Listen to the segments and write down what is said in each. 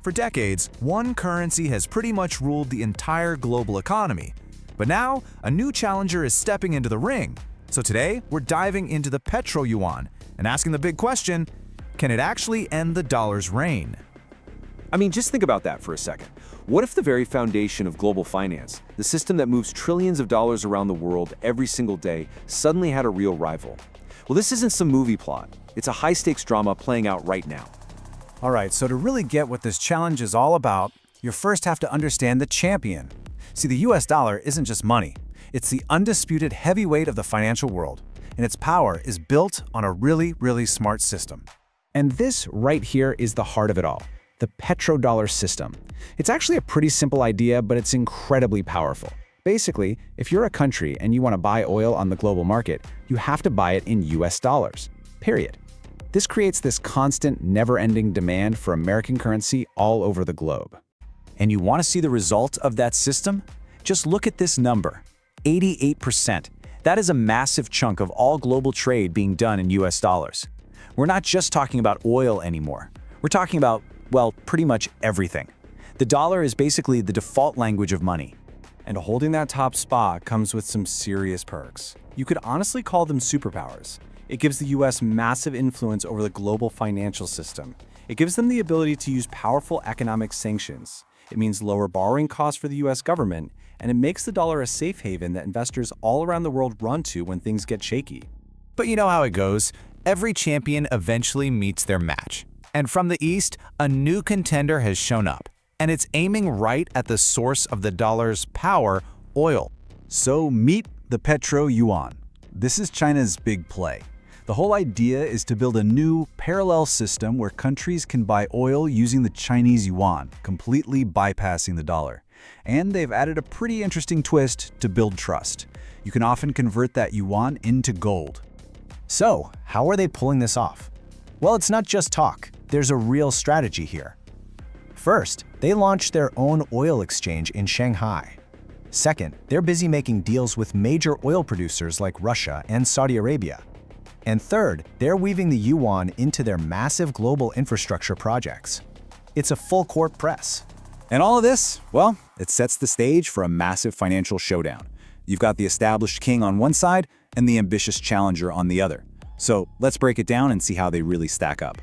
For decades, one currency has pretty much ruled the entire global economy. But now, a new challenger is stepping into the ring. So today, we're diving into the Petroyuan and asking the big question, can it actually end the dollar's reign? I mean, just think about that for a second. What if the very foundation of global finance, the system that moves trillions of dollars around the world every single day, suddenly had a real rival? Well, this isn't some movie plot. It's a high-stakes drama playing out right now. All right, so to really get what this challenge is all about, you first have to understand the champion. See, the US dollar isn't just money. It's the undisputed heavyweight of the financial world, and its power is built on a really smart system. And this right here is the heart of it all, the petrodollar system. It's actually a pretty simple idea, but it's incredibly powerful. Basically, if you're a country and you want to buy oil on the global market, you have to buy it in US dollars, period. This creates this constant, never-ending demand for American currency all over the globe. And you want to see the result of that system? Just look at this number, 88%. That is a massive chunk of all global trade being done in US dollars. We're not just talking about oil anymore. We're talking about, well, pretty much everything. The dollar is basically the default language of money. And holding that top spot comes with some serious perks. You could honestly call them superpowers. It gives the US massive influence over the global financial system. It gives them the ability to use powerful economic sanctions. It means lower borrowing costs for the US government, and it makes the dollar a safe haven that investors all around the world run to when things get shaky. But you know how it goes. Every champion eventually meets their match. And from the East, a new contender has shown up. And it's aiming right at the source of the dollar's power, oil. So meet the Petroyuan. This is China's big play. The whole idea is to build a new, parallel system where countries can buy oil using the Chinese yuan, completely bypassing the dollar. And they've added a pretty interesting twist to build trust. You can often convert that yuan into gold. So, how are they pulling this off? Well, it's not just talk. There's a real strategy here. First, they launched their own oil exchange in Shanghai. Second, they're busy making deals with major oil producers like Russia and Saudi Arabia. And third, they're weaving the yuan into their massive global infrastructure projects. It's a full-court press. And all of this, well, it sets the stage for a massive financial showdown. You've got the established king on one side and the ambitious challenger on the other. So let's break it down and see how they really stack up.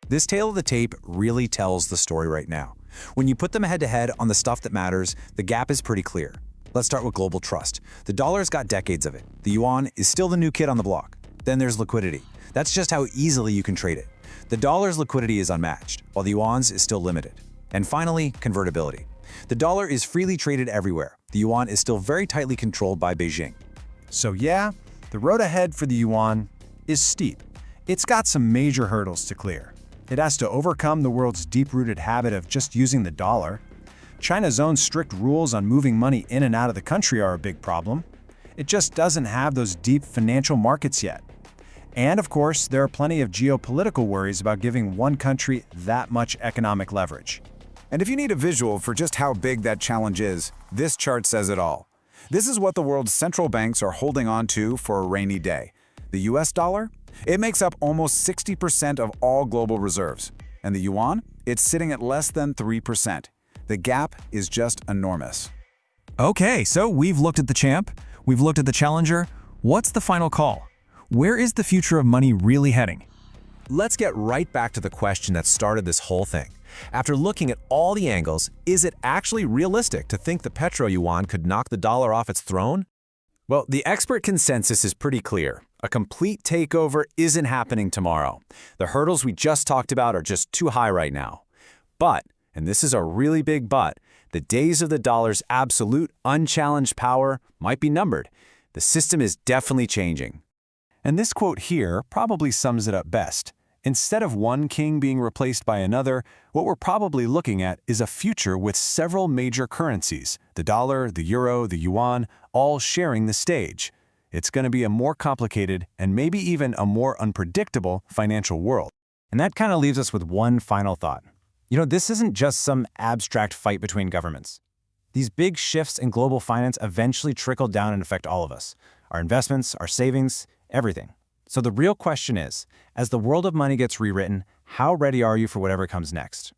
This tale of the tape really tells the story right now. When you put them head-to-head on the stuff that matters, the gap is pretty clear. Let's start with global trust. The dollar's got decades of it. The yuan is still the new kid on the block. Then there's liquidity. That's just how easily you can trade it. The dollar's liquidity is unmatched, while the yuan's is still limited. And finally, convertibility. The dollar is freely traded everywhere. The yuan is still very tightly controlled by Beijing. So yeah, the road ahead for the yuan is steep. It's got some major hurdles to clear. It has to overcome the world's deep-rooted habit of just using the dollar. China's own strict rules on moving money in and out of the country are a big problem. It just doesn't have those deep financial markets yet. And of course, there are plenty of geopolitical worries about giving one country that much economic leverage. And if you need a visual for just how big that challenge is, this chart says it all. This is what the world's central banks are holding on to for a rainy day. The US dollar? It makes up almost 60% of all global reserves. And the yuan? It's sitting at less than 3%. The gap is just enormous. Okay, so we've looked at the champ, we've looked at the challenger. What's the final call? Where is the future of money really heading? Let's get right back to the question that started this whole thing. After looking at all the angles, is it actually realistic to think the Petroyuan could knock the dollar off its throne? Well, the expert consensus is pretty clear. A complete takeover isn't happening tomorrow. The hurdles we just talked about are just too high right now. But, and this is a really big but, the days of the dollar's absolute, unchallenged power might be numbered. The system is definitely changing. And this quote here probably sums it up best. Instead of one king being replaced by another, what we're probably looking at is a future with several major currencies, the dollar, the euro, the yuan, all sharing the stage. It's going to be a more complicated and maybe even a more unpredictable financial world. And that kind of leaves us with one final thought. You know, this isn't just some abstract fight between governments. These big shifts in global finance eventually trickle down and affect all of us. Our investments, our savings, everything. So the real question is, as the world of money gets rewritten, how ready are you for whatever comes next?